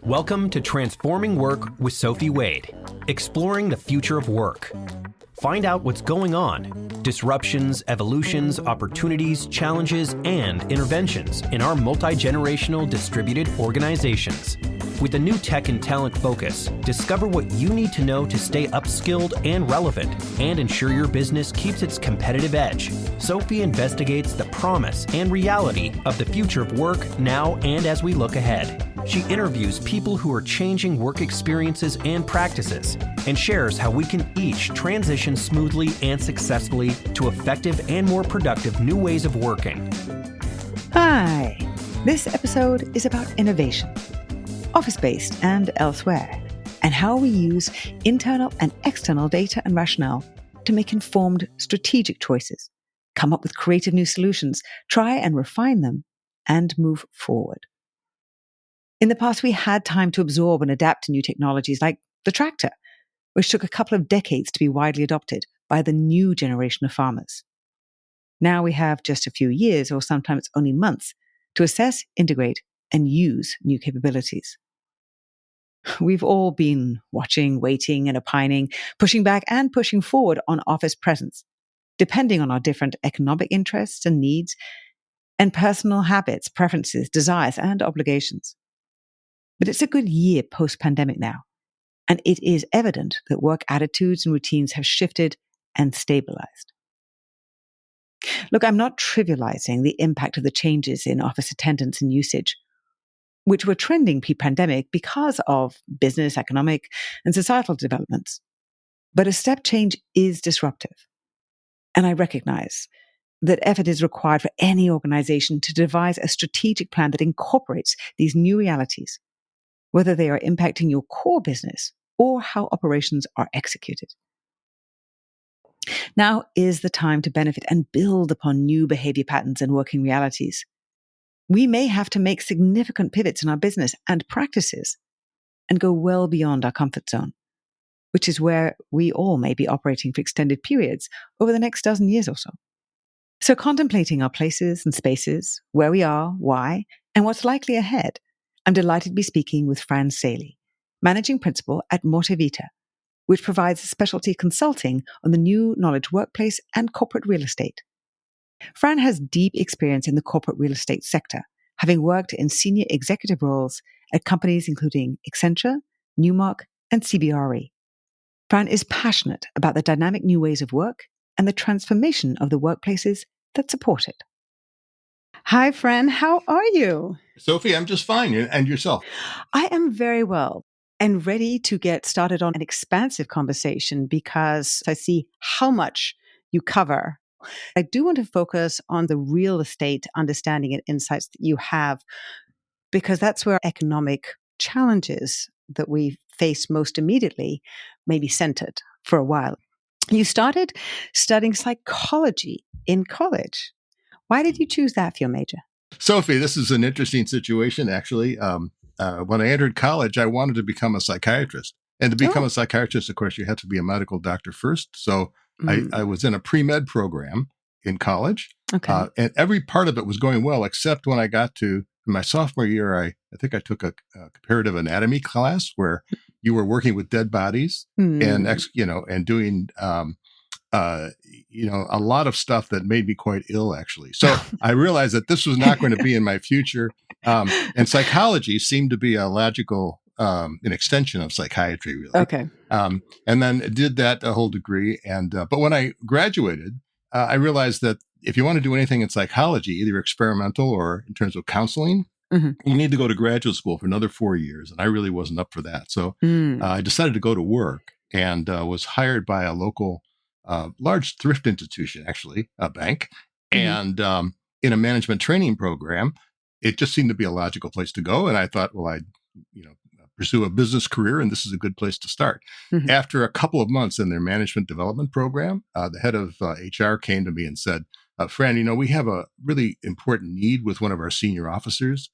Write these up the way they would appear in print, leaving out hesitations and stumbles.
Welcome to Transforming Work with Sophie Wade, exploring the future of work. Find out what's going on, disruptions, evolutions, opportunities, challenges, and interventions in our multi-generational distributed organizations. With a new tech and talent focus, discover what you need to know to stay upskilled and relevant and ensure your business keeps its competitive edge. Sophie investigates the promise and reality of the future of work now and as we look ahead. She interviews people who are changing work experiences and practices and shares how we can each transition smoothly and successfully to effective and more productive new ways of working. Hi, this episode is about innovation, office-based and elsewhere, and how we use internal and external data and rationale to make informed strategic choices, come up with creative new solutions, try and refine them, and move forward. In the past, we had time to absorb and adapt to new technologies like the tractor, which took a couple of decades to be widely adopted by the new generation of farmers. Now we have just a few years, or sometimes only months, to assess, integrate, and use new capabilities. We've all been watching, waiting, and opining, pushing back and pushing forward on office presence, depending on our different economic interests and needs, and personal habits, preferences, desires, and obligations. But it's a good year post-pandemic now, and it is evident that work attitudes and routines have shifted and stabilized. Look, I'm not trivializing the impact of the changes in office attendance and usage, which were trending pre-pandemic because of business, economic, and societal developments. But a step change is disruptive. And I recognize that effort is required for any organization to devise a strategic plan that incorporates these new realities, whether they are impacting your core business or how operations are executed. Now is the time to benefit and build upon new behavior patterns and working realities. We may have to make significant pivots in our business and practices and go well beyond our comfort zone, which is where we all may be operating for extended periods over the next dozen years or so. So contemplating our places and spaces, where we are, why, and what's likely ahead, I'm delighted to be speaking with Fran Saele, Managing Principal at Mortevita, which provides specialty consulting on the new knowledge workplace and corporate real estate. Fran has deep experience in the corporate real estate sector, having worked in senior executive roles at companies including Accenture, Newmark, and CBRE. Fran is passionate about the dynamic new ways of work and the transformation of the workplaces that support it. Hi, Fran. How are you? Sophie, I'm just fine. And yourself? I am very well and ready to get started on an expansive conversation because I see how much you cover. I do want to focus on the real estate understanding and insights that you have, because that's where economic challenges that we face most immediately may be centered for a while. You started studying psychology in college. Why did you choose that for your major? Sophie, this is an interesting situation, actually. When I entered college, I wanted to become a psychiatrist. And to become a psychiatrist, of course, you have to be a medical doctor first. So I was in a pre-med program in college. Okay. And every part of it was going well, except when I got to my sophomore year, I think I took a comparative anatomy class where you were working with dead bodies and doing a lot of stuff that made me quite ill, actually. So I realized that this was not going to be in my future. And psychology seemed to be a logical an extension of psychiatry, really. Okay. And then did that a whole degree. And but when I graduated, I realized that if you want to do anything in psychology, either experimental or in terms of counseling, you need to go to graduate school for another 4 years. And I really wasn't up for that. So I decided to go to work and was hired by a local large thrift institution, actually, a bank, and in a management training program. It just seemed to be a logical place to go. And I thought, well, I'd pursue a business career, and this is a good place to start. After a couple of months in their management development program, the head of HR came to me and said, Fran, we have a really important need with one of our senior officers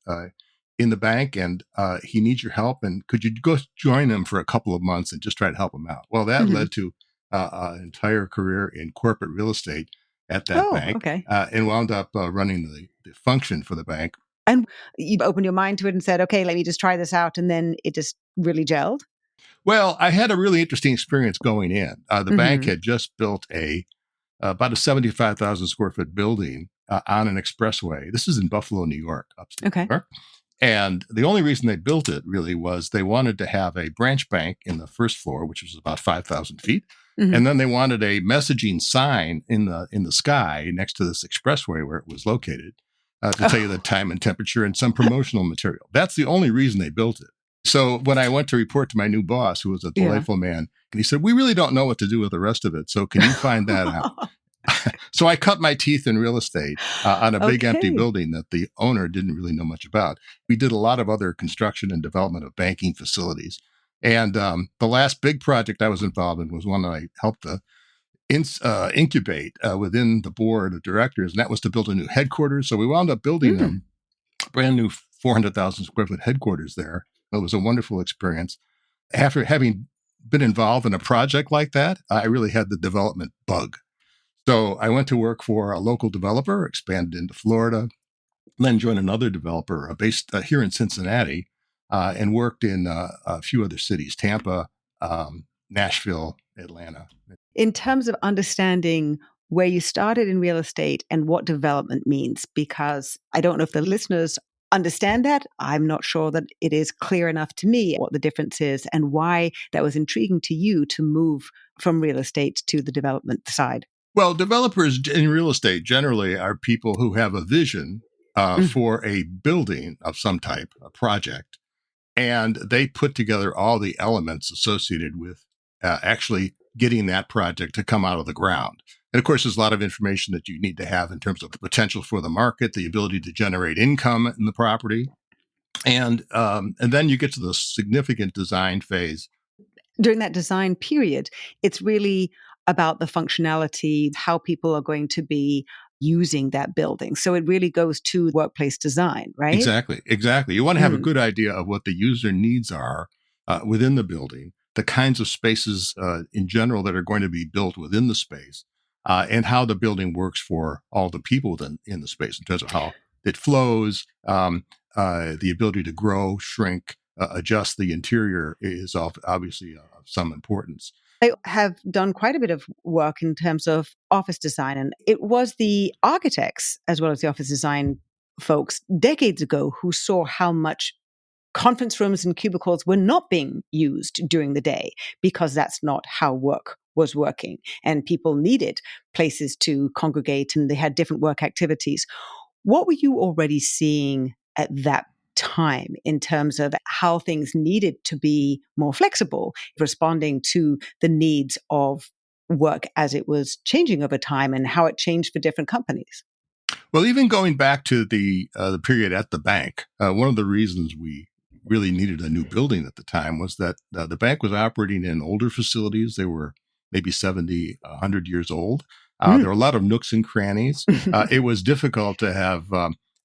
in the bank, and he needs your help. And could you go join him for a couple of months and just try to help him out? Well, that led to an entire career in corporate real estate at that bank, and wound up running the function for the bank And you opened your mind to it and said, okay, let me just try this out. And then it just really gelled. Well, I had a really interesting experience going in. The bank had just built about a 75,000 square foot building on an expressway. This is in Buffalo, New York, upstate New York. And the only reason they built it really was they wanted to have a branch bank in the first floor, which was about 5,000 feet. And then they wanted a messaging sign in the sky next to this expressway where it was located to tell you the time and temperature and some promotional material. That's the only reason they built it. So when I went to report to my new boss, who was a delightful man, and he said, we really don't know what to do with the rest of it. So can you find that out? So I cut my teeth in real estate on a big empty building that the owner didn't really know much about. We did a lot of other construction and development of banking facilities. And the last big project I was involved in was one that I helped incubate within the board of directors, and that was to build a new headquarters. So we wound up building a brand new 400,000 square foot headquarters there. It was a wonderful experience. After having been involved in a project like that, I really had the development bug. So I went to work for a local developer, expanded into Florida, then joined another developer based here in Cincinnati, and worked in a few other cities, Tampa, Nashville, Atlanta. In terms of understanding where you started in real estate and what development means, because I don't know if the listeners understand that. I'm not sure that it is clear enough to me what the difference is and why that was intriguing to you to move from real estate to the development side. Well, developers in real estate generally are people who have a vision for a building of some type, a project, and they put together all the elements associated with actually getting that project to come out of the ground. And of course, there's a lot of information that you need to have in terms of the potential for the market, the ability to generate income in the property. And then you get to the significant design phase. During that design period, it's really about the functionality, how people are going to be using that building. So it really goes to workplace design, right? Exactly. You want to have a good idea of what the user needs are within the building, the kinds of spaces in general that are going to be built within the space, and how the building works for all the people in the space in terms of how it flows, the ability to grow, shrink, adjust the interior is obviously of some importance. I have done quite a bit of work in terms of office design, and it was the architects as well as the office design folks decades ago who saw how much conference rooms and cubicles were not being used during the day because that's not how work was working. And people needed places to congregate and they had different work activities. What were you already seeing at that time in terms of how things needed to be more flexible, responding to the needs of work as it was changing over time and how it changed for different companies? Well, even going back to the period at the bank, one of the reasons we really needed a new building at the time was that the bank was operating in older facilities. They were maybe 70, 100 years old. There were a lot of nooks and crannies. It was difficult to have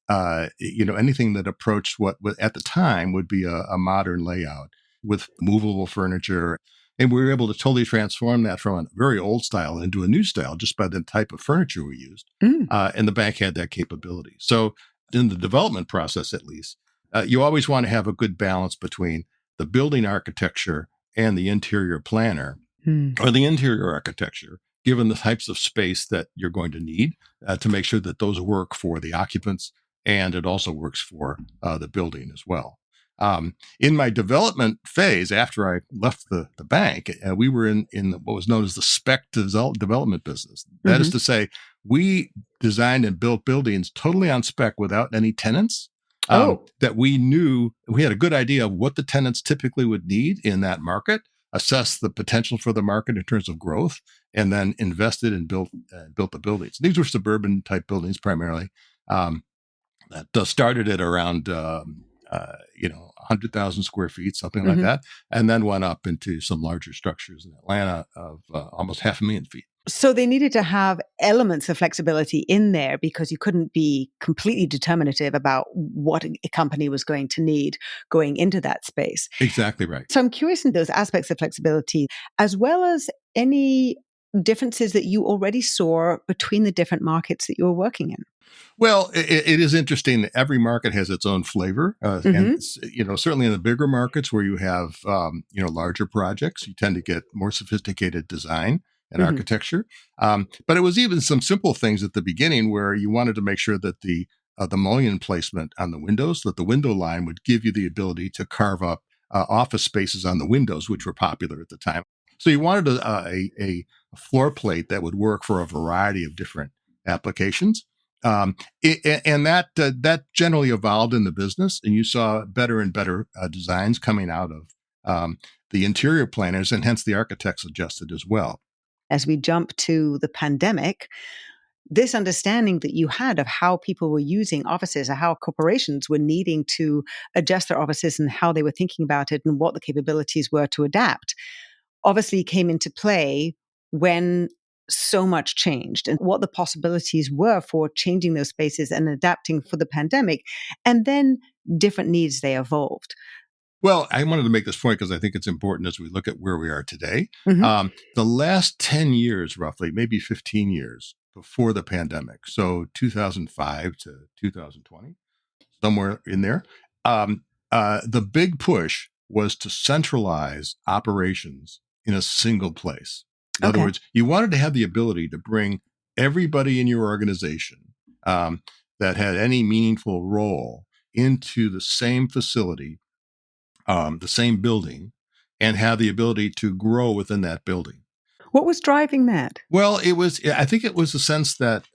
anything that approached what at the time would be a modern layout with movable furniture. And we were able to totally transform that from a very old style into a new style just by the type of furniture we used. And the bank had that capability. So in the development process, at least, you always want to have a good balance between the building architecture and the interior planner or the interior architecture, given the types of space that you're going to need to make sure that those work for the occupants and it also works for the building as well. In my development phase, after I left the bank, we were in what was known as the spec development business. That is to say, we designed and built buildings totally on spec without any tenants. That we knew, we had a good idea of what the tenants typically would need in that market, assess the potential for the market in terms of growth, and then invested and built the buildings. These were suburban type buildings primarily. That started at around 100,000 square feet, something like that, and then went up into some larger structures in Atlanta of almost 500,000 feet. So they needed to have elements of flexibility in there because you couldn't be completely determinative about what a company was going to need going into that space. Exactly right. So I'm curious in those aspects of flexibility, as well as any differences that you already saw between the different markets that you were working in? Well, it is interesting that every market has its own flavor, and certainly in the bigger markets where you have larger projects, you tend to get more sophisticated design and architecture. But it was even some simple things at the beginning where you wanted to make sure that the mullion placement on the windows, that the window line would give you the ability to carve up office spaces on the windows, which were popular at the time. So you wanted a floor plate that would work for a variety of different applications. And that generally evolved in the business, and you saw better and better designs coming out of the interior planners, and hence the architects adjusted as well. As we jump to the pandemic, this understanding that you had of how people were using offices or how corporations were needing to adjust their offices and how they were thinking about it and what the capabilities were to adapt obviously came into play when so much changed and what the possibilities were for changing those spaces and adapting for the pandemic. And then different needs, they evolved. Well, I wanted to make this point because I think it's important as we look at where we are today. Mm-hmm. The last 10 years, roughly, maybe 15 years before the pandemic, so 2005 to 2020, somewhere in there, the big push was to centralize operations in a single place. In other words, you wanted to have the ability to bring everybody in your organization that had any meaningful role into the same facility, the same building, and have the ability to grow within that building. What was driving that? Well, I think it was a sense that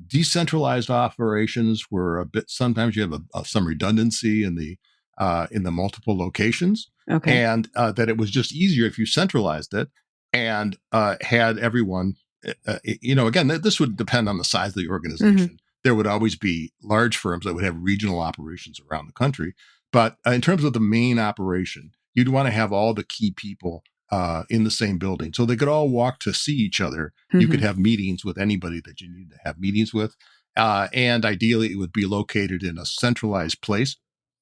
decentralized operations were a bit, sometimes you have some redundancy in the multiple locations. And that it was just easier if you centralized it and had everyone, again, this would depend on the size of the organization. There would always be large firms that would have regional operations around the country. But in terms of the main operation, you'd want to have all the key people in the same building so they could all walk to see each other. You could have meetings with anybody that you need to have meetings with. And ideally, it would be located in a centralized place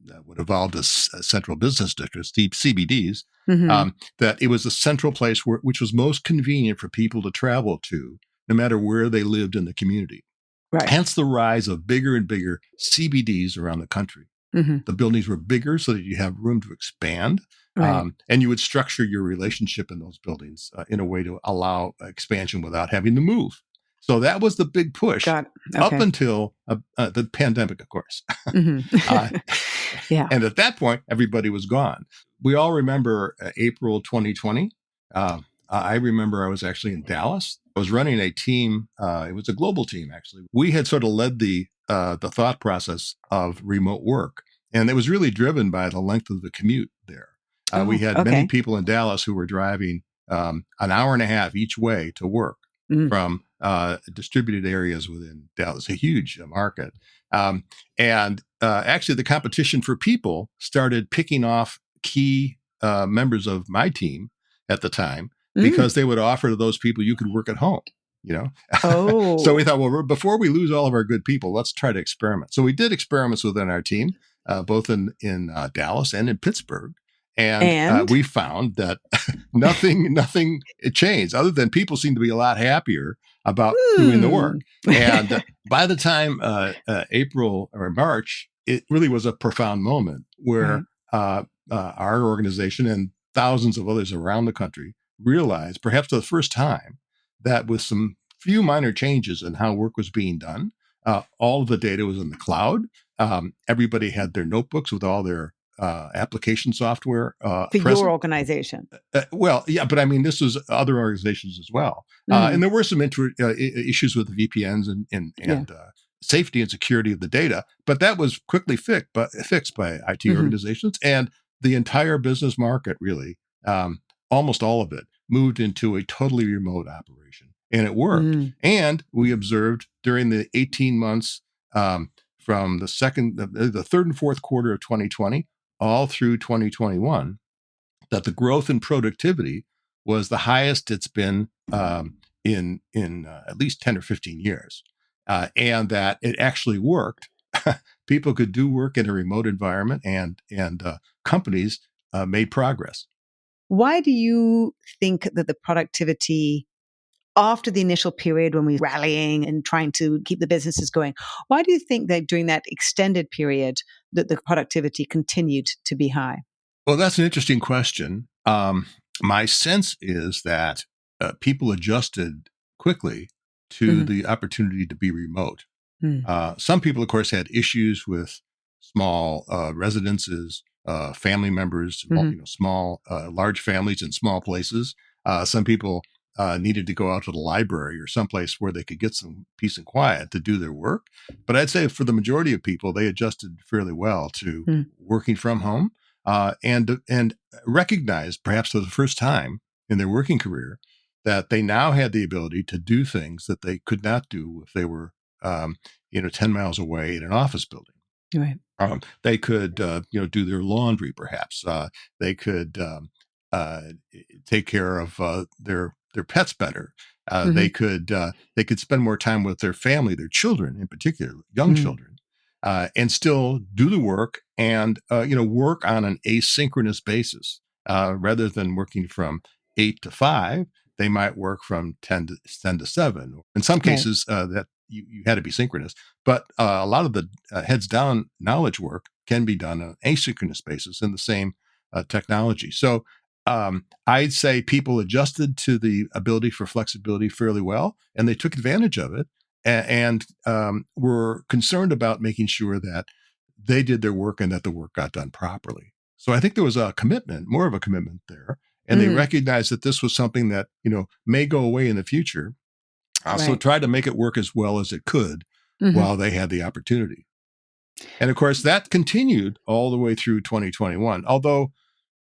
that would evolve as central business districts, CBDs, that it was a central place which was most convenient for people to travel to, no matter where they lived in the community. Right. Hence the rise of bigger and bigger CBDs around the country. The buildings were bigger so that you have room to expand. Right. And you would structure your relationship in those buildings in a way to allow expansion without having to move. So that was the big push up until the pandemic, of course. Yeah. And at that point, everybody was gone. We all remember April 2020. I remember I was actually in Dallas. I was running a team. It was a global team, actually. We had sort of led the thought process of remote work. And it was really driven by the length of the commute there. We had many people in Dallas who were driving an hour and a half each way to work from distributed areas within Dallas, a huge market. And actually, the competition for people started picking off key members of my team at the time because they would offer to those people you could work at home. So we thought, well, before we lose all of our good people, let's try to experiment. So we did experiments within our team, both in Dallas and in Pittsburgh. And we found that nothing changed other than people seemed to be a lot happier about doing the work. And by the time April or March, it really was a profound moment where our organization and thousands of others around the country realized, perhaps for the first time, that with some few minor changes in how work was being done, all of the data was in the cloud. Everybody had their notebooks with all their application software for your organization. Well, yeah, but I mean, this was other organizations as well. And there were some issues with VPNs and safety and security of the data, but that was quickly fixed by IT organizations. And the entire business market, really, almost all of it, moved into a totally remote operation. And it worked. And we observed during the 18 months from the third and fourth quarter of 2020, all through 2021, that the growth in productivity was the highest it's been in at least 10 or 15 years. And that it actually worked. People could do work in a remote environment and companies made progress. Why do you think that the productivity after the initial period when we were rallying and trying to keep the businesses going, why do you think that during that extended period that the productivity continued to be high? Well, that's an interesting question. My sense is that people adjusted quickly to the opportunity to be remote. Some people, of course, had issues with small residences, family members, small, large families in small places. Some people needed to go out to the library or someplace where they could get some peace and quiet to do their work. But I'd say for the majority of people, they adjusted fairly well to working from home and recognized, perhaps for the first time in their working career, that they now had the ability to do things that they could not do if they were 10 miles away in an office building. Right. They could, do their laundry, perhaps. They could take care of their pets better. They could spend more time with their family, their children in particular, young children, and still do the work and work on an asynchronous basis rather than working from 8 to 5. They might work from 10 to 7. In some cases, that you had to be synchronous, but a lot of the heads down knowledge work can be done on an asynchronous basis in the same technology. So I'd say people adjusted to the ability for flexibility fairly well, and they took advantage of it and were concerned about making sure that they did their work and that the work got done properly. So I think there was a commitment, more of a commitment there. And they recognized that this was something that, may go away in the future. So tried to make it work as well as it could while they had the opportunity. And of course, that continued all the way through 2021. Although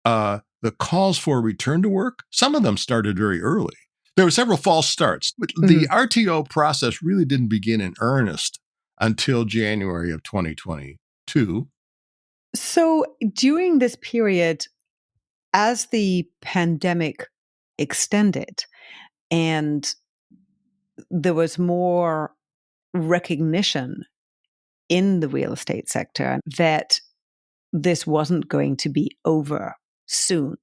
the calls for return to work, some of them started very early. There were several false starts. But the RTO process really didn't begin in earnest until January of 2022. So during this period, as the pandemic extended and there was more recognition in the real estate sector that this wasn't going to be over soon,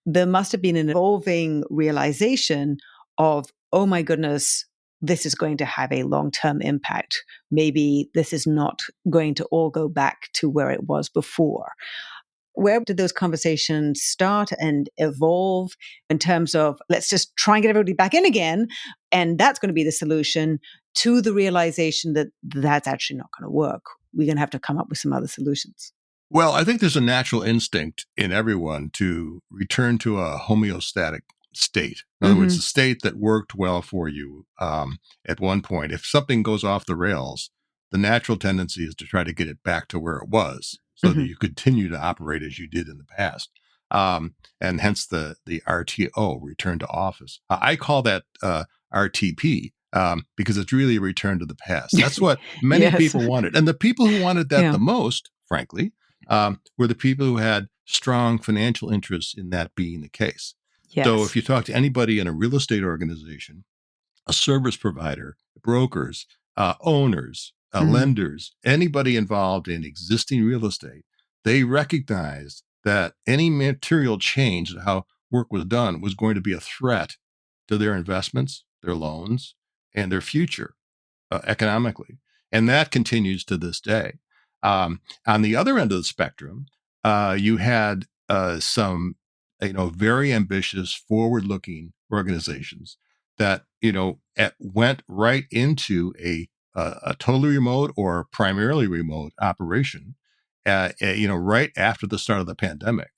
there must have been an evolving realization of, oh my goodness, this is going to have a long-term impact. Maybe this is not going to all go back to where it was before. Where did those conversations start and evolve in terms of, let's just try and get everybody back in again, and that's going to be the solution, to the realization that that's actually not going to work? We're going to have to come up with some other solutions. Well, I think there's a natural instinct in everyone to return to a homeostatic state. In other words, a state that worked well for you at one point. If something goes off the rails, the natural tendency is to try to get it back to where it was so that you continue to operate as you did in the past. And hence the RTO, return to office. I call that RTP because it's really a return to the past. That's what many people wanted. And the people who wanted that the most, frankly, were the people who had strong financial interests in that being the case. Yes. So if you talk to anybody in a real estate organization, a service provider, brokers, owners, lenders, anybody involved in existing real estate, they recognized that any material change in how work was done was going to be a threat to their investments, their loans, and their future economically. And that continues to this day. On the other end of the spectrum, you had some, very ambitious, forward-looking organizations that, went right into a totally remote or primarily remote operation, right after the start of the pandemic.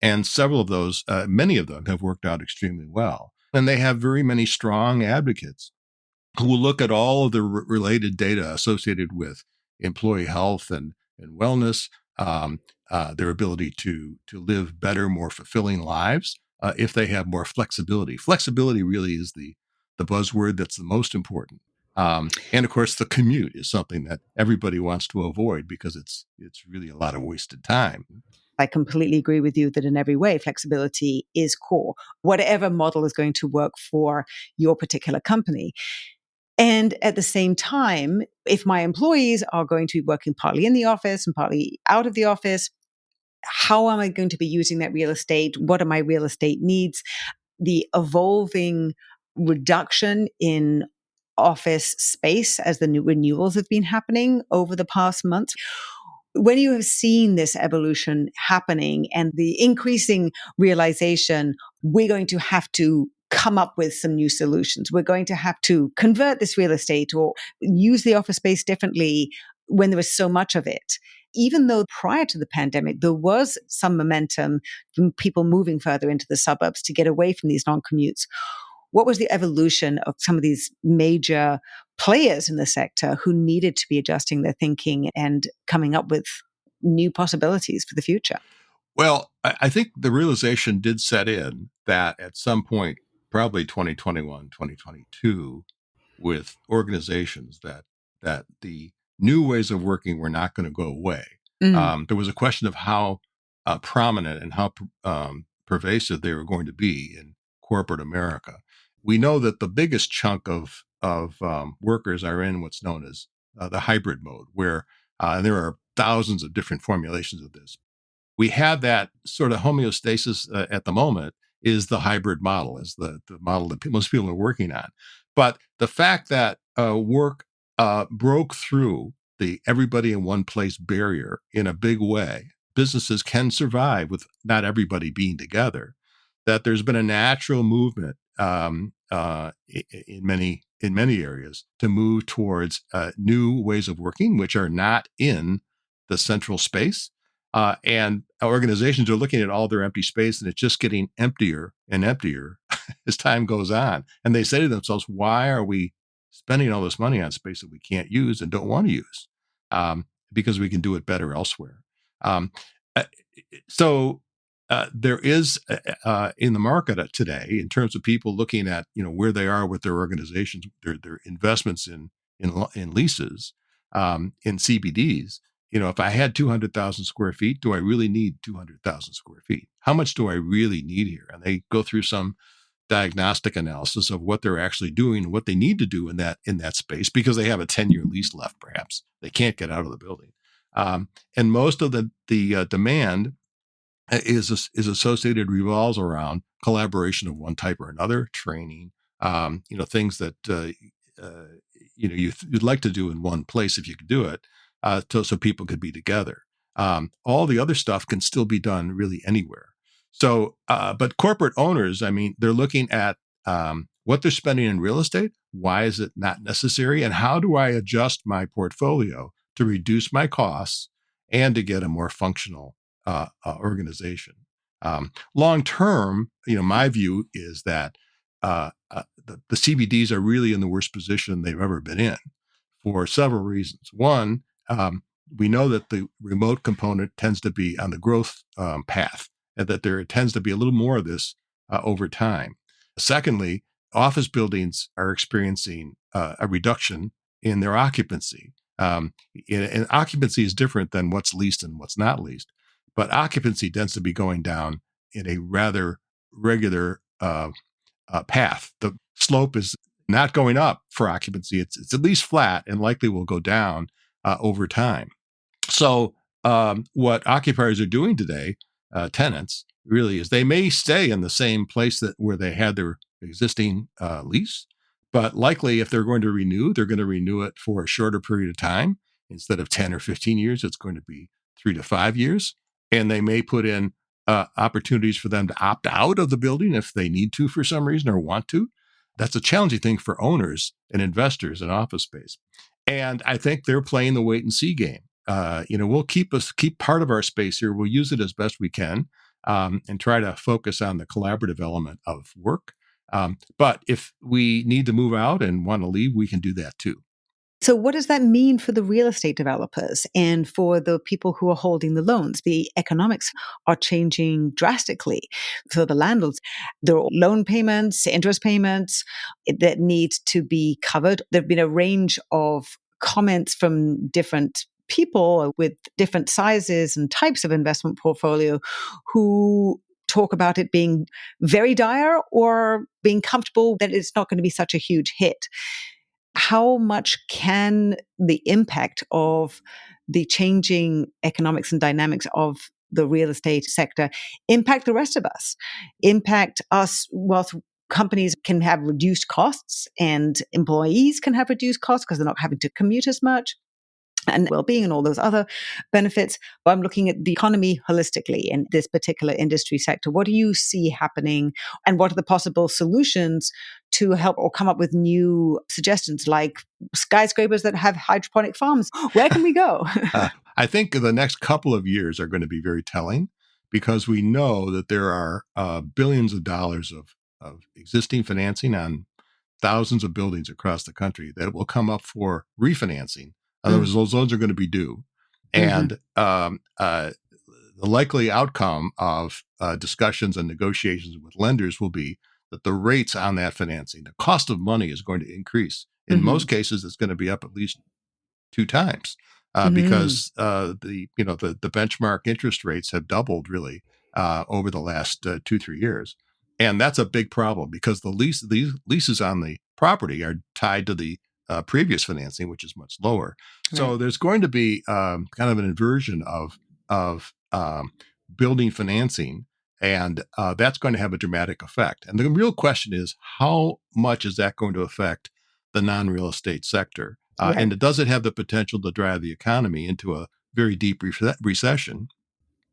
And several of those, many of them have worked out extremely well. And they have very many strong advocates who will look at all of the related data associated with employee health and wellness, their ability to live better, more fulfilling lives if they have more flexibility. Flexibility really is the buzzword that's the most important. And of course, the commute is something that everybody wants to avoid because it's really a lot of wasted time. I completely agree with you that in every way, flexibility is core, whatever model is going to work for your particular company. And at the same time, if my employees are going to be working partly in the office and partly out of the office, how am I going to be using that real estate? What are my real estate needs? The evolving reduction in office space as the new renewals have been happening over the past months. When you have seen this evolution happening and the increasing realization, we're going to have to come up with some new solutions. We're going to have to convert this real estate or use the office space differently when there is so much of it. Even though prior to the pandemic, there was some momentum from people moving further into the suburbs to get away from these non-commutes. What was the evolution of some of these major players in the sector who needed to be adjusting their thinking and coming up with new possibilities for the future? Well, I think the realization did set in that at some point, probably 2021, 2022, with organizations that the new ways of working were not going to go away. There was a question of how prominent and how pervasive they were going to be in corporate America. We know that the biggest chunk of workers are in what's known as the hybrid mode, where and there are thousands of different formulations of this. We have that sort of homeostasis at the moment is the hybrid model, is the model that most people are working on. But the fact that work broke through the everybody in one place barrier in a big way, businesses can survive with not everybody being together, that there's been a natural movement in many areas to move towards new ways of working, which are not in the central space. And organizations are looking at all their empty space, and it's just getting emptier and emptier as time goes on. And they say to themselves, why are we spending all this money on space that we can't use and don't want to use? Because we can do it better elsewhere. So there is in the market today, in terms of people looking at where they are with their organizations, their investments in leases, in CBDs. If I had 200,000 square feet, do I really need 200,000 square feet? How much do I really need here? And they go through some diagnostic analysis of what they're actually doing and what they need to do in that space, because they have a 10-year lease left, perhaps. They can't get out of the building. And most of the demand is associated, revolves around collaboration of one type or another, training, things that you'd like to do in one place if you could do it, so people could be together. All the other stuff can still be done really anywhere. So, but corporate owners, they're looking at what they're spending in real estate. Why is it not necessary? And how do I adjust my portfolio to reduce my costs and to get a more functional organization? Long term, my view is that the CBDs are really in the worst position they've ever been in for several reasons. One, we know that the remote component tends to be on the growth path, and that there tends to be a little more of this over time. Secondly, office buildings are experiencing a reduction in their occupancy. And occupancy is different than what's leased and what's not leased, but occupancy tends to be going down in a rather regular path. The slope is not going up for occupancy. It's at least flat and likely will go down over time. So what occupiers are doing today, tenants, really is they may stay in the same place where they had their existing lease, but likely if they're going to renew, they're going to renew it for a shorter period of time. Instead of 10 or 15 years, it's going to be 3 to 5 years. And they may put in opportunities for them to opt out of the building if they need to for some reason or want to. That's a challenging thing for owners and investors in office space. And I think they're playing the wait and see game. We'll keep part of our space here. We'll use it as best we can and try to focus on the collaborative element of work. But if we need to move out and want to leave, we can do that too. So what does that mean for the real estate developers and for the people who are holding the loans? The economics are changing drastically. For the landlords, there are loan payments, interest payments that need to be covered. There have been a range of comments from different people with different sizes and types of investment portfolio who talk about it being very dire or being comfortable that it's not going to be such a huge hit. How much can the impact of the changing economics and dynamics of the real estate sector impact the rest of us, impact us wealth companies can have reduced costs and employees can have reduced costs because they're not having to commute as much, and well-being and all those other benefits. But I'm looking at the economy holistically in this particular industry sector. What do you see happening, and what are the possible solutions to help or come up with new suggestions, like skyscrapers that have hydroponic farms? Where can we go? I think the next couple of years are going to be very telling, because we know that there are billions of dollars of existing financing on thousands of buildings across the country that will come up for refinancing. In other words, those loans are going to be due. And the likely outcome of discussions and negotiations with lenders will be that the rates on that financing, the cost of money, is going to increase. In most cases, it's going to be up at least 2 times because the benchmark interest rates have doubled really over the last 2-3 years. And that's a big problem because these leases on the property are tied to the previous financing, which is much lower. Right. So there's going to be kind of an inversion of building financing, and that's going to have a dramatic effect. And the real question is, how much is that going to affect the non-real estate sector? Right. And does it have the potential to drive the economy into a very deep recession,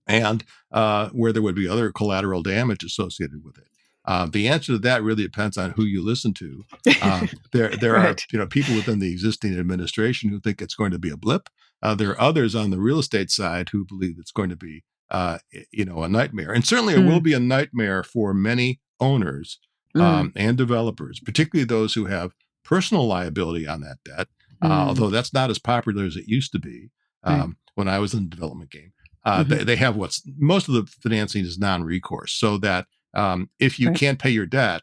and where there would be other collateral damage associated with it? The answer to that really depends on who you listen to. There right. are people within the existing administration who think it's going to be a blip. There are others on the real estate side who believe it's going to be a nightmare. And certainly it will be a nightmare for many owners and developers, particularly those who have personal liability on that debt, although that's not as popular as it used to be when I was in the development game. They have most of the financing is non-recourse, so that if you can't pay your debt,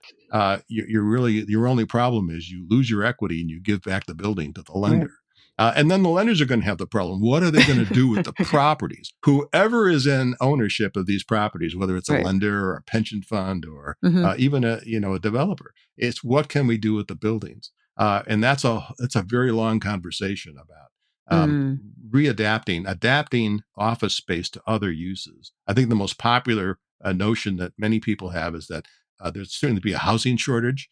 your only problem is you lose your equity and you give back the building to the lender. And then the lenders are going to have the problem. What are they going to do with the properties? Whoever is in ownership of these properties, whether it's a lender or a pension fund or even a developer, it's what can we do with the buildings? And that's a very long conversation about adapting office space to other uses. I think the most popular notion that many people have is that there's certainly be a housing shortage.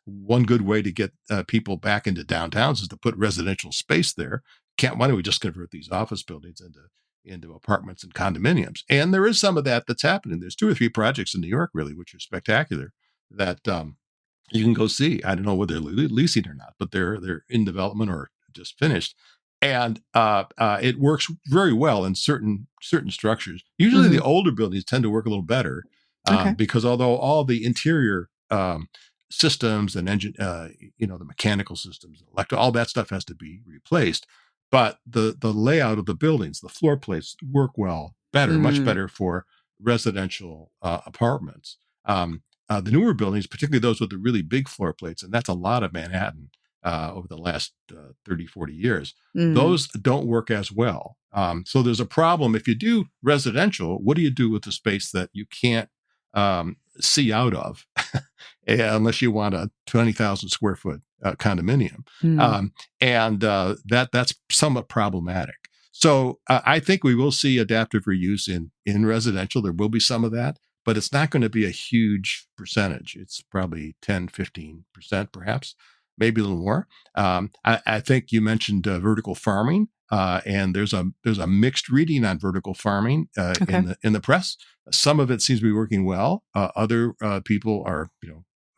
One good way to get people back into downtowns is to put residential space there. Why don't we just convert these office buildings into apartments and condominiums? And there is some of that's happening. There's 2 or 3 projects in New York, really, which are spectacular, that you can go see. I don't know whether they're leasing or not, but they're in development or just finished. And it works very well in certain structures. Usually the older buildings tend to work a little better because although all the interior systems and engine, the mechanical systems, all that stuff has to be replaced, but the layout of the buildings, the floor plates work much better for residential apartments. The newer buildings, particularly those with the really big floor plates, and that's a lot of Manhattan over the last 30, 40 years, those don't work as well. So there's a problem. If you do residential, what do you do with the space that you can't see out of unless you want a 20,000 square foot condominium? That's somewhat problematic. So I think we will see adaptive reuse in residential. There will be some of that, but it's not going to be a huge percentage. It's probably 10, 15% perhaps, maybe a little more. I think you mentioned vertical farming, and there's a mixed reading on vertical farming in the press. Some of it seems to be working well. Other people are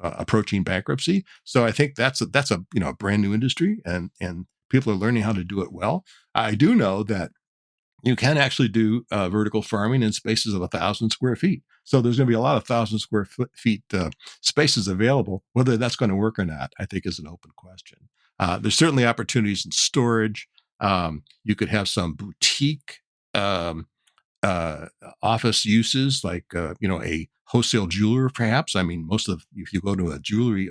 approaching bankruptcy. So I think that's a brand new industry, and people are learning how to do it well. I do know that you can actually do vertical farming in spaces of 1,000 square feet. So there's going to be a lot of 1,000 square feet spaces available. Whether that's going to work or not, I think, is an open question. There's certainly opportunities in storage. You could have some boutique office uses, like a wholesale jeweler, perhaps. I mean, if you go to a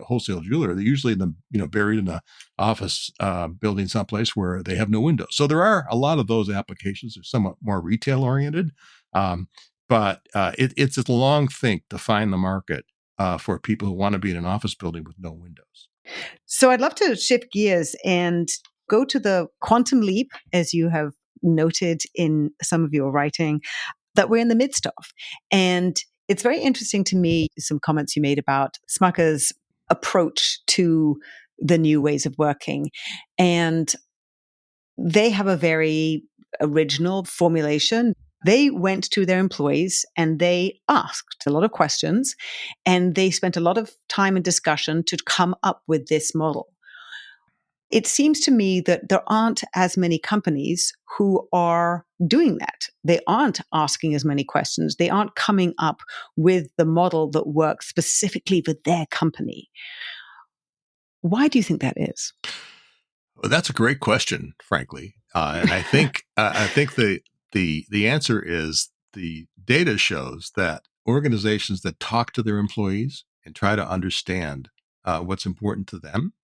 wholesale jeweler, they're usually buried in an office building someplace where they have no windows. So there are a lot of those applications. They're somewhat more retail oriented, but it's a long think to find the market for people who want to be in an office building with no windows. So I'd love to shift gears and go to the quantum leap, as you have noted in some of your writing, that we're in the midst of. And It's very interesting to me, some comments you made about Smucker's approach to the new ways of working. And they have a very original formulation. They went to their employees and they asked a lot of questions, and they spent a lot of time and discussion to come up with this model. It seems to me that there aren't as many companies who are doing that. They aren't asking as many questions. They aren't coming up with the model that works specifically for their company. Why do you think that is? Well, that's a great question, frankly. And I think the answer is the data shows that organizations that talk to their employees and try to understand what's important to them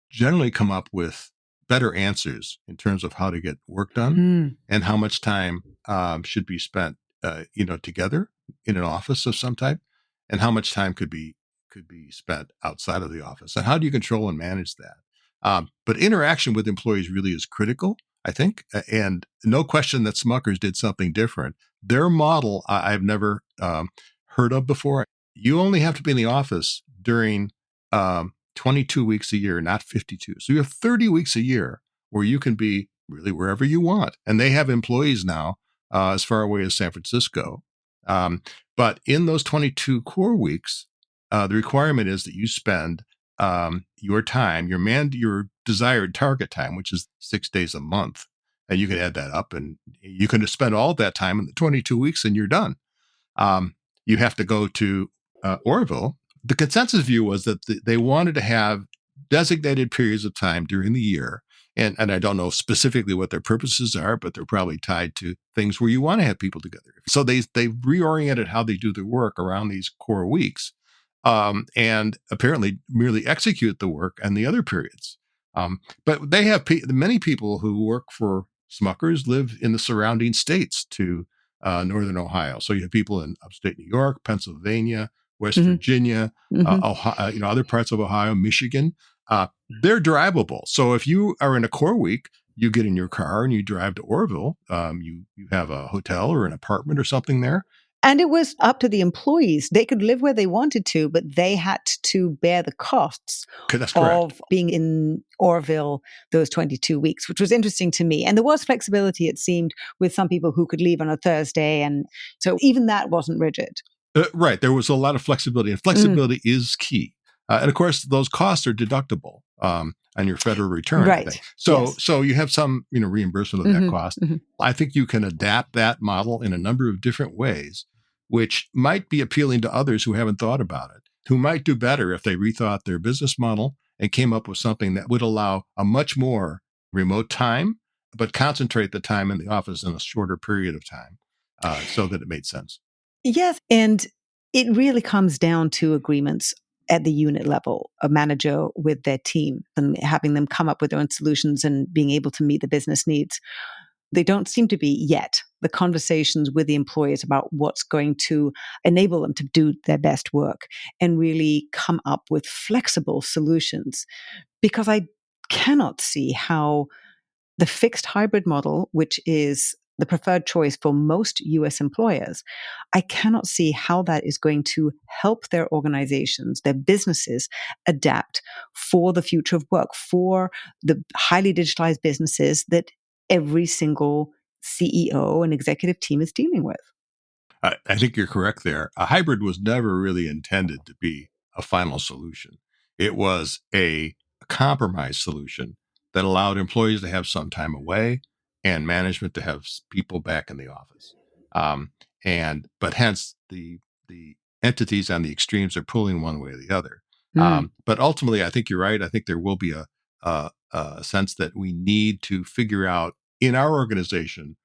generally come up with better answers in terms of how to get work done and how much time should be spent, together in an office of some type, and how much time could be spent outside of the office, and how do you control and manage that? But interaction with employees really is critical, I think, and no question that Smuckers did something different. Their model I've never heard of before. You only have to be in the office during 22 weeks a year, not 52. So you have 30 weeks a year where you can be really wherever you want. And they have employees now as far away as San Francisco. But in those 22 core weeks, the requirement is that you spend your time, your desired target time, which is 6 days a month. And you can add that up and you can spend all that time in the 22 weeks and you're done. You have to go to Orville. The consensus view was that they wanted to have designated periods of time during the year. And I don't know specifically what their purposes are, but they're probably tied to things where you want to have people together. So they reoriented how they do their work around these core weeks, and apparently merely execute the work and the other periods. But they have many people who work for Smuckers live in the surrounding states to Northern Ohio. So you have people in upstate New York, Pennsylvania, West Virginia, Ohio, other parts of Ohio, Michigan. They're drivable. So if you are in a core week, you get in your car and you drive to Orville. You have a hotel or an apartment or something there. And it was up to the employees. They could live where they wanted to, but they had to bear the costs of being in Orville those 22 weeks, which was interesting to me. And there was flexibility, it seemed, with some people who could leave on a Thursday. And so even that wasn't rigid. Right. There was a lot of flexibility, and flexibility is key. And of course, those costs are deductible on your federal return. Right. So you have some reimbursement of that cost. I think you can adapt that model in a number of different ways, which might be appealing to others who haven't thought about it, who might do better if they rethought their business model and came up with something that would allow a much more remote time, but concentrate the time in the office in a shorter period of time so that it made sense. Yes. And it really comes down to agreements at the unit level, a manager with their team and having them come up with their own solutions and being able to meet the business needs. They don't seem to be yet the conversations with the employees about what's going to enable them to do their best work and really come up with flexible solutions. Because I cannot see how the fixed hybrid model, which is the preferred choice for most US employers, I cannot see how that is going to help their organizations, their businesses adapt for the future of work, for the highly digitalized businesses that every single CEO and executive team is dealing with. I think you're correct there. A hybrid was never really intended to be a final solution. It was a compromise solution that allowed employees to have some time away and management to have people back in the office. But hence the entities on the extremes are pulling one way or the other. But ultimately, I think you're right. I think there will be a sense that we need to figure out in our organization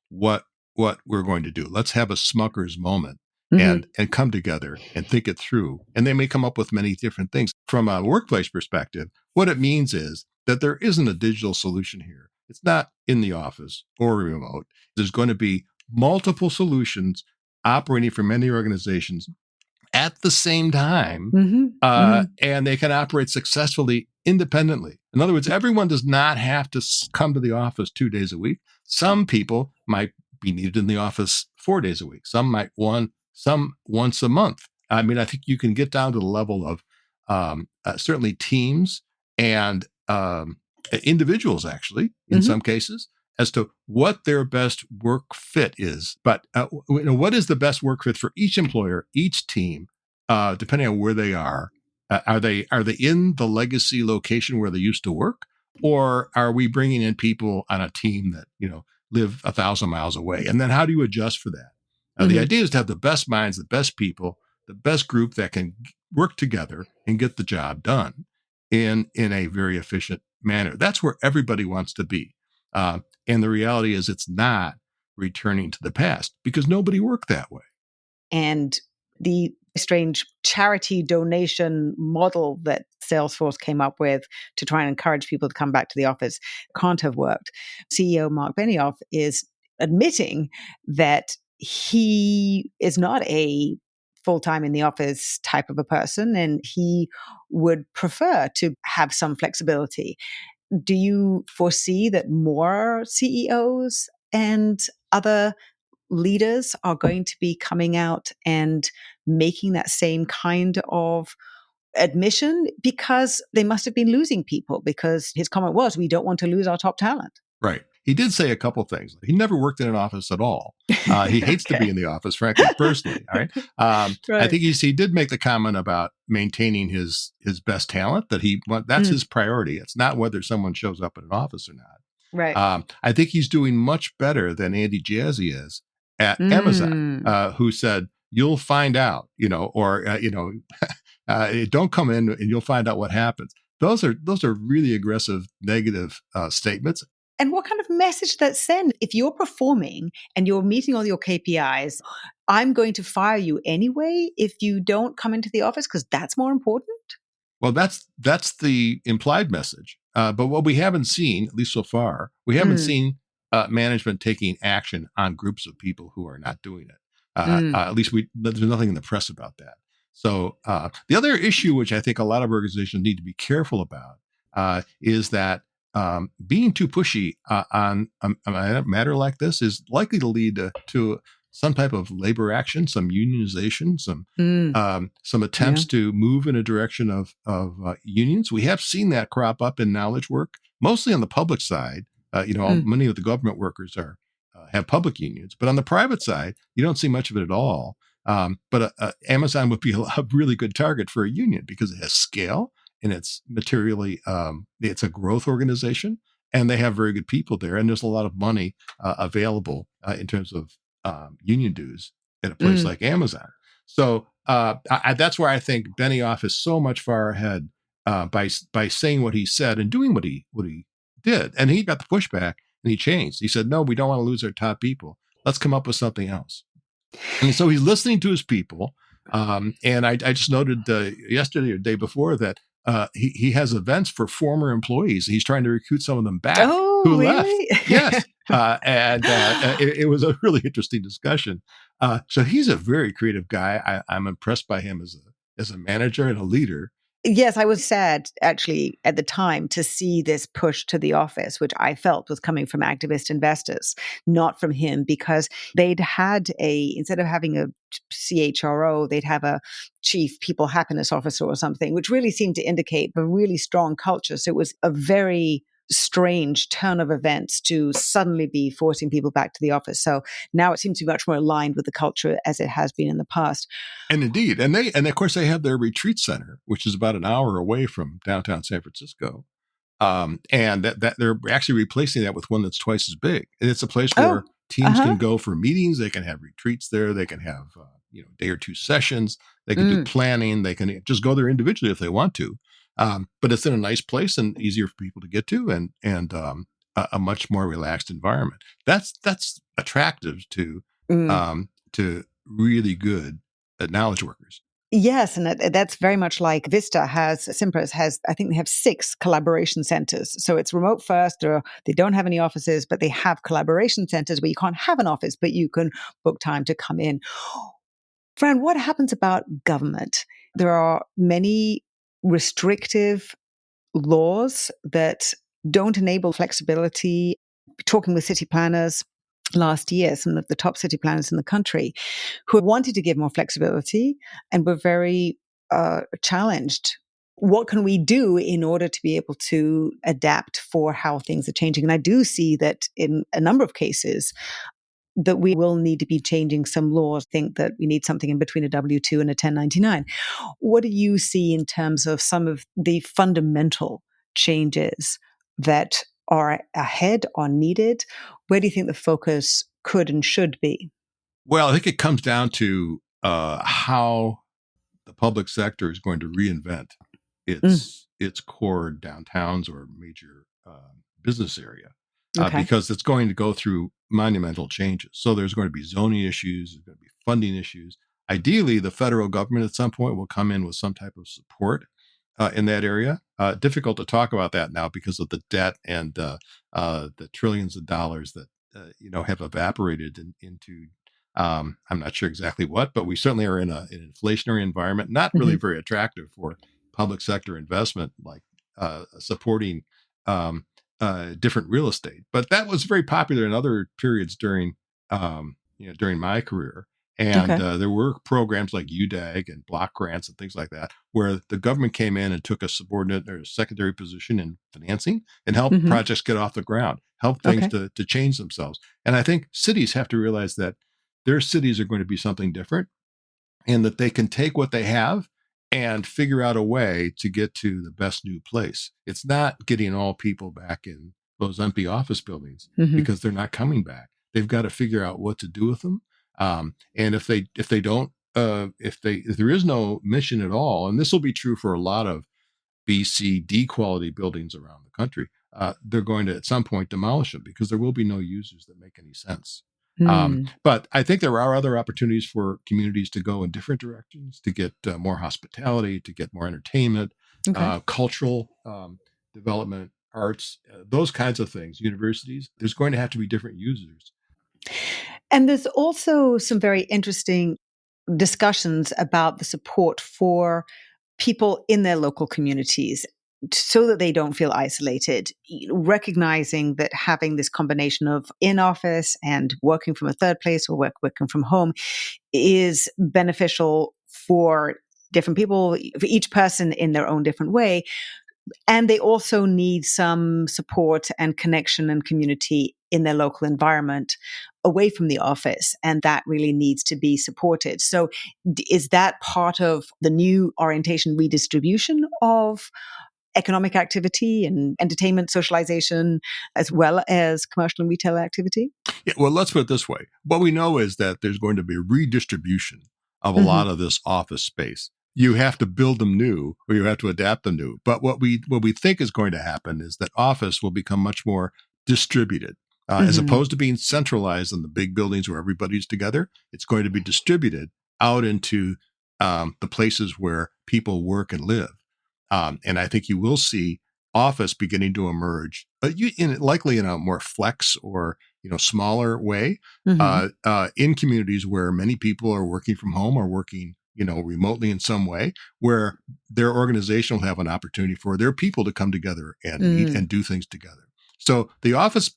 what we're going to do. Let's have a Smuckers moment and come together and think it through. And they may come up with many different things. From a workplace perspective, what it means is that there isn't a digital solution here. It's not in the office or remote. There's going to be multiple solutions operating for many organizations at the same time, and they can operate successfully independently. In other words, everyone does not have to come to the office 2 days a week. Some people might be needed in the office 4 days a week. Some might want some once a month. I mean, I think you can get down to the level of certainly teams and individuals, actually, in some cases, as to what their best work fit is. But what is the best work fit for each employer, each team, depending on where they are? Are they in the legacy location where they used to work, or are we bringing in people on a team that live 1,000 miles away? And then how do you adjust for that? The idea is to have the best minds, the best people, the best group that can work together and get the job done in a very efficient manner. That's where everybody wants to be. And the reality is it's not returning to the past because nobody worked that way. And the strange charity donation model that Salesforce came up with to try and encourage people to come back to the office can't have worked. CEO Mark Benioff is admitting that he is not a full-time in the office type of a person, and he would prefer to have some flexibility. Do you foresee that more CEOs and other leaders are going to be coming out and making that same kind of admission, because they must have been losing people? Because his comment was, we don't want to lose our top talent. Right. He did say a couple things. He never worked in an office at all. He hates to be in the office, frankly, personally. All right. Right. I think he did make the comment about maintaining his best talent, that's his priority. It's not whether someone shows up in an office or not. Right. I think he's doing much better than Andy Jassy is at Amazon, who said, you'll find out, or, don't come in and you'll find out what happens. Those are really aggressive, negative statements. And what kind of message that send? If you're performing and you're meeting all your KPIs, I'm going to fire you anyway if you don't come into the office because that's more important? Well, that's the implied message. But what we haven't seen, at least so far, we haven't seen management taking action on groups of people who are not doing it. At least there's nothing in the press about that. So the other issue, which I think a lot of organizations need to be careful about, is that being too pushy on a matter like this is likely to lead to some type of labor action, some unionization, some attempts to move in a direction of unions. We have seen that crop up in knowledge work, mostly on the public side. Many of the government workers have public unions, but on the private side, you don't see much of it at all. But Amazon would be a really good target for a union because it has scale. And it's materially, it's a growth organization, and they have very good people there. And there's a lot of money available in terms of union dues at a place like Amazon. So that's where I think Benioff is so much far ahead by saying what he said and doing what he did. And he got the pushback and he changed. He said, no, we don't want to lose our top people. Let's come up with something else. And so he's listening to his people. And I just noted yesterday or the day before that he has events for former employees. He's trying to recruit some of them back who really? left. Yes. It was a really interesting discussion. So he's a very creative guy. I'm impressed by him as a manager and a leader. Yes, I was sad actually at the time to see this push to the office, which I felt was coming from activist investors, not from him, because they'd had instead of having a CHRO, they'd have a chief people happiness officer or something, which really seemed to indicate a really strong culture. So it was a very strange turn of events to suddenly be forcing people back to the office. So now it seems to be much more aligned with the culture as it has been in the past. And indeed, and of course they have their retreat center, which is about an hour away from downtown San Francisco, and that they're actually replacing that with one that's twice as big. And it's a place where teams can go for meetings. They can have retreats there. They can have day or two sessions. They can do planning. They can just go there individually if they want to. But it's in a nice place and easier for people to get to, and a much more relaxed environment. That's attractive to really good knowledge workers. Yes, and that's very much like Simpras has, I think they have 6 collaboration centers. So it's remote first, or they don't have any offices, but they have collaboration centers where you can't have an office, but you can book time to come in. Fran, what happens about government? There are many restrictive laws that don't enable flexibility. Talking with city planners, last year, some of the top city planners in the country who wanted to give more flexibility and were very challenged. What can we do in order to be able to adapt for how things are changing? And I do see that in a number of cases that we will need to be changing some laws. Think that we need something in between a W-2 and a 1099. What do you see in terms of some of the fundamental changes that are ahead, are needed? Where do you think the focus could and should be? Well, I think it comes down to how the public sector is going to reinvent its core downtowns or major business area, because it's going to go through monumental changes. So there's going to be zoning issues, there's going to be funding issues. Ideally, the federal government at some point will come in with some type of support in that area. Difficult to talk about that now because of the debt and the trillions of dollars that have evaporated into I'm not sure exactly what, but we certainly are in an inflationary environment, not really very attractive for public sector investment, like supporting different real estate. But that was very popular in other periods during my career. And there were programs like UDAG and block grants and things like that, where the government came in and took a subordinate or a secondary position in financing and helped projects get off the ground, help things to change themselves. And I think cities have to realize that their cities are going to be something different, and that they can take what they have and figure out a way to get to the best new place. It's not getting all people back in those empty office buildings because they're not coming back. They've got to figure out what to do with them. And if there is no mission at all, and this will be true for a lot of B, C, D quality buildings around the country, they're going to at some point demolish them because there will be no users that make any sense. But I think there are other opportunities for communities to go in different directions, to get more hospitality, to get more entertainment, cultural development, arts, those kinds of things, universities. There's going to have to be different users. And there's also some very interesting discussions about the support for people in their local communities so that they don't feel isolated, recognizing that having this combination of in-office and working from a third place or working from home is beneficial for different people, for each person in their own different way. And they also need some support and connection and community in their local environment away from the office. And that really needs to be supported. So is that part of the new orientation redistribution of economic activity and entertainment, socialization, as well as commercial and retail activity? Yeah, well, let's put it this way. What we know is that there's going to be a redistribution of a lot of this office space. You have to build them new, or you have to adapt them new. But what we think is going to happen is that office will become much more distributed. As opposed to being centralized in the big buildings where everybody's together, it's going to be distributed out into the places where people work and live. And I think you will see office beginning to emerge, likely in a more flex or smaller way, in communities where many people are working from home or working remotely in some way, where their organization will have an opportunity for their people to come together and meet and do things together. So the office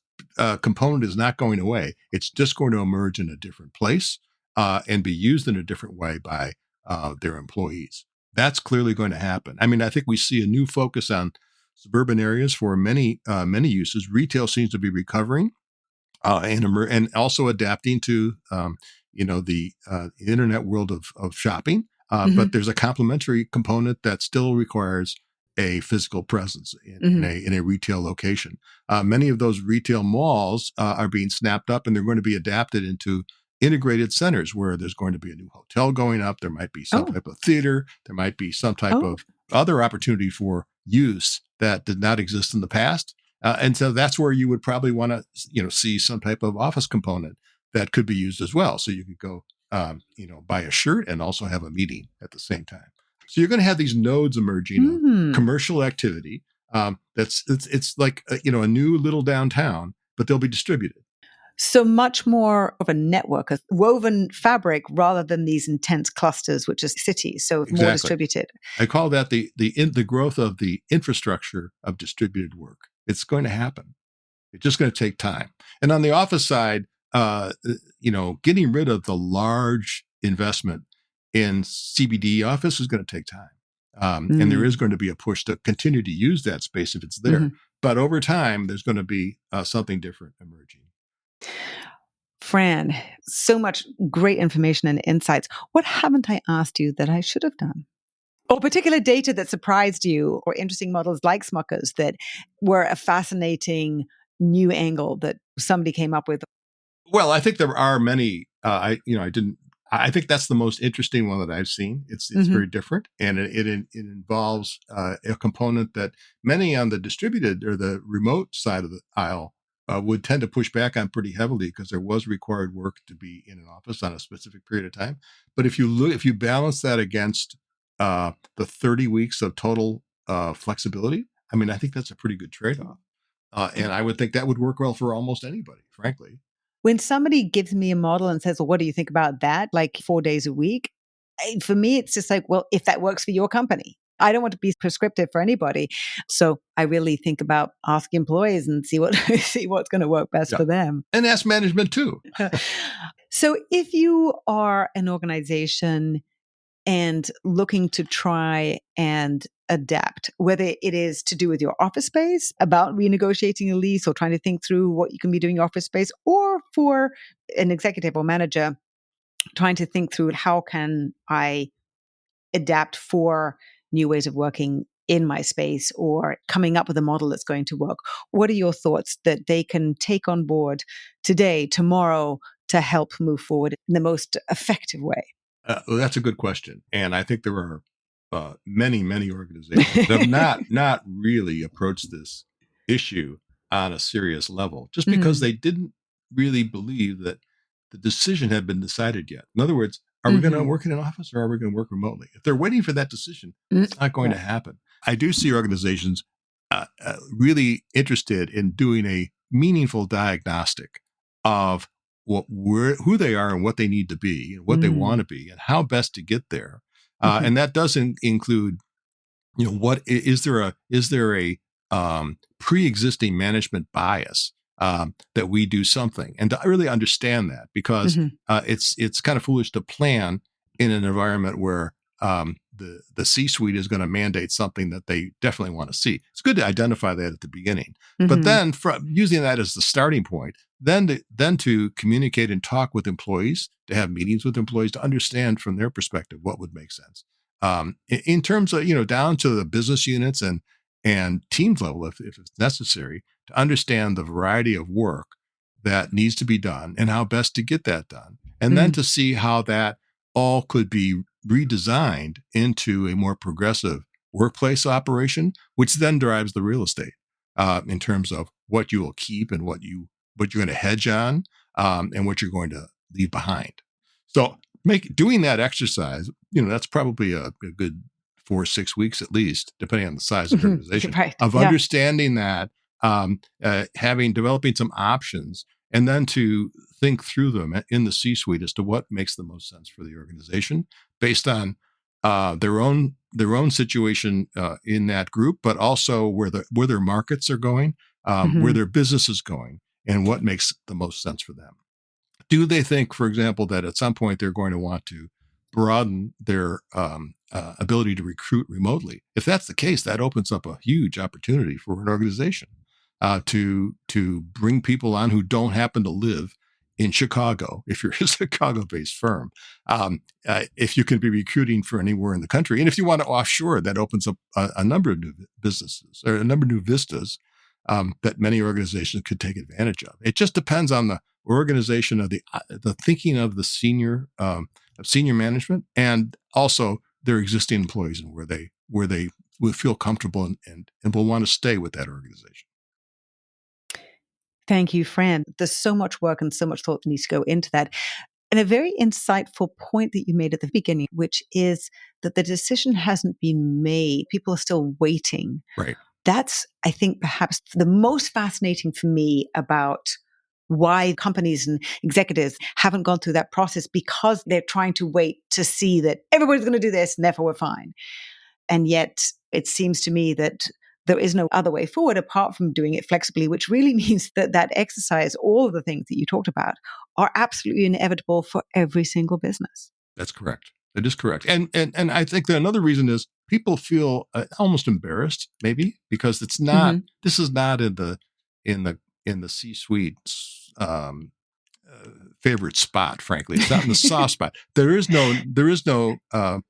component is not going away. It's just going to emerge in a different place and be used in a different way by their employees. That's clearly going to happen. I mean, I think we see a new focus on suburban areas for many uses. Retail seems to be recovering and also adapting to the internet world of shopping. But there's a complementary component that still requires a physical presence in a retail location. Many of those retail malls are being snapped up, and they're going to be adapted into integrated centers where there's going to be a new hotel going up. There might be some type of theater. There might be some type of other opportunity for use that did not exist in the past. And so that's where you would probably want to, see some type of office component that could be used as well. So you could go, buy a shirt and also have a meeting at the same time. So you're going to have these nodes emerging of commercial activity. It's like a new little downtown, but they'll be distributed. So much more of a network, a woven fabric, rather than these intense clusters, which is cities. So more distributed. I call that the growth of the infrastructure of distributed work. It's going to happen. It's just going to take time. And on the office side, getting rid of the large investment in CBD office is going to take time. And there is going to be a push to continue to use that space if it's there. Mhm. But over time, there's going to be something different emerging. Fran, so much great information and insights. What haven't I asked you that I should have done? Or particular data that surprised you, or interesting models like Smucker's that were a fascinating new angle that somebody came up with? Well, I think there are many. I think that's the most interesting one that I've seen. It's very different, and it involves a component that many on the distributed or the remote side of the aisle would tend to push back on pretty heavily, because there was required work to be in an office on a specific period of time. But if you balance that against the 30 weeks of total flexibility, I mean, I think that's a pretty good trade-off. And I would think that would work well for almost anybody, frankly. When somebody gives me a model and says, well, what do you think about that? Like 4 days a week. For me, it's just like, well, if that works for your company. I don't want to be prescriptive for anybody. So I really think about asking employees and see what's going to work best for them. And ask management too. So if you are an organization and looking to try and adapt, whether it is to do with your office space, about renegotiating a lease or trying to think through what you can be doing in your office space, or for an executive or manager trying to think through how can I adapt for new ways of working in my space, or coming up with a model that's going to work. What are your thoughts that they can take on board today, tomorrow, to help move forward in the most effective way? Well, that's a good question. And I think there are many, many organizations that have not really approached this issue on a serious level, just because they didn't really believe that the decision had been decided yet. In other words, are we going to work in an office, or are we going to work remotely? If they're waiting for that decision, it's not going to happen. I do see organizations really interested in doing a meaningful diagnostic of who they are and what they need to be and what they want to be and how best to get there. And that doesn't include, what is there a pre-existing management bias that we do something, and to really understand that, because it's kind of foolish to plan in an environment where the C-suite is going to mandate something that they definitely want to see. It's good to identify that at the beginning, but then using that as the starting point, then to communicate and talk with employees, to have meetings with employees, to understand from their perspective what would make sense. In terms of, down to the business units and teams level, if it's necessary, to understand the variety of work that needs to be done and how best to get that done. And then to see how that all could be redesigned into a more progressive workplace operation, which then drives the real estate in terms of what you will keep and what you're going to hedge on, and what you're going to leave behind. So doing that exercise, that's probably a good 4 or 6 weeks at least, depending on the size of the organization, understanding that, developing some options, and then to think through them in the C-suite as to what makes the most sense for the organization based on their own situation in that group, but also where their markets are going, where their business is going, and what makes the most sense for them. Do they think, for example, that at some point they're going to want to broaden their ability to recruit remotely? If that's the case, that opens up a huge opportunity for an organization to bring people on who don't happen to live in Chicago, if you're a Chicago-based firm, if you can be recruiting for anywhere in the country. And if you want to offshore, that opens up a number of new businesses, or a number of new vistas that many organizations could take advantage of. It just depends on the organization of the thinking of the senior management, and also their existing employees, and where they will feel comfortable and will want to stay with that organization. Thank you, Fran. There's so much work and so much thought that needs to go into that. And a very insightful point that you made at the beginning, which is that the decision hasn't been made. People are still waiting. Right. That's, I think, perhaps the most fascinating for me about why companies and executives haven't gone through that process, because they're trying to wait to see that everybody's going to do this and therefore we're fine. And yet it seems to me that There is no other way forward apart from doing it flexibly, which really means that exercise, all of the things that you talked about, are absolutely inevitable for every single business. That's correct. That is correct. And I think that another reason is people feel almost embarrassed, maybe, because it's not. This is not in the C-suite favorite spot. Frankly, it's not in the soft spot. There is no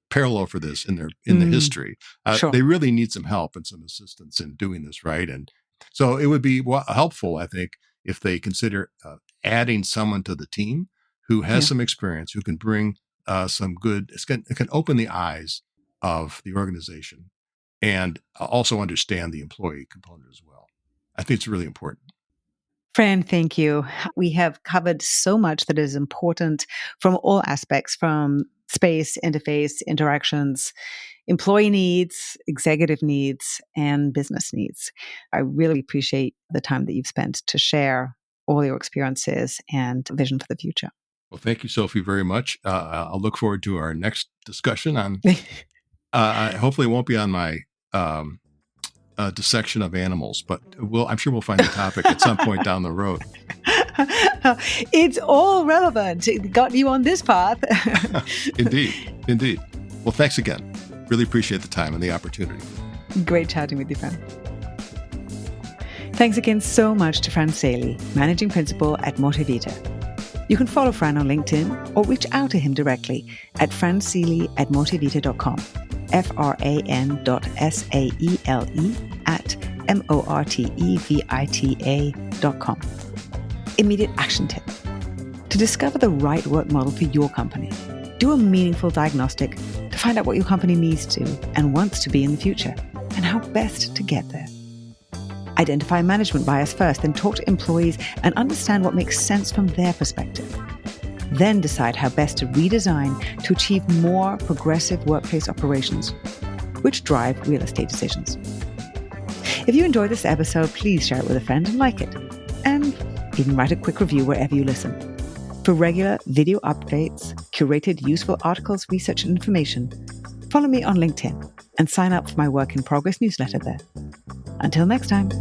parallel for this in the history. Sure. They really need some help and some assistance in doing this right. And so it would be helpful, I think, if they consider adding someone to the team who has some experience, who can bring some good. It can open the eyes of the organization and also understand the employee component as well. I think it's really important. Fran, thank you. We have covered so much that is important from all aspects, from space, interface, interactions, employee needs, executive needs, and business needs. I really appreciate the time that you've spent to share all your experiences and vision for the future. Well, thank you, Sophie, very much. I'll look forward to our next discussion on, hopefully it won't be on my dissection of animals, but I'm sure we'll find a topic at some point down the road. It's all relevant. It got you on this path. Indeed. Well, thanks again. Really appreciate the time and the opportunity. Great chatting with you, Fran. Thanks again so much to Fran Saele, Managing Principal at Mortevita. You can follow Fran on LinkedIn or reach out to him directly at fransaele@mortevita.com. FRAN.SAELE@MORTEVITA.com. Immediate action tip. To discover the right work model for your company, do a meaningful diagnostic to find out what your company needs to and wants to be in the future and how best to get there. Identify management bias first, then talk to employees and understand what makes sense from their perspective. Then decide how best to redesign to achieve more progressive workplace operations, which drive real estate decisions. If you enjoyed this episode, please share it with a friend and like it. And even write a quick review wherever you listen. For regular video updates, curated useful articles, research, and information, follow me on LinkedIn and sign up for my Work in Progress newsletter there. Until next time.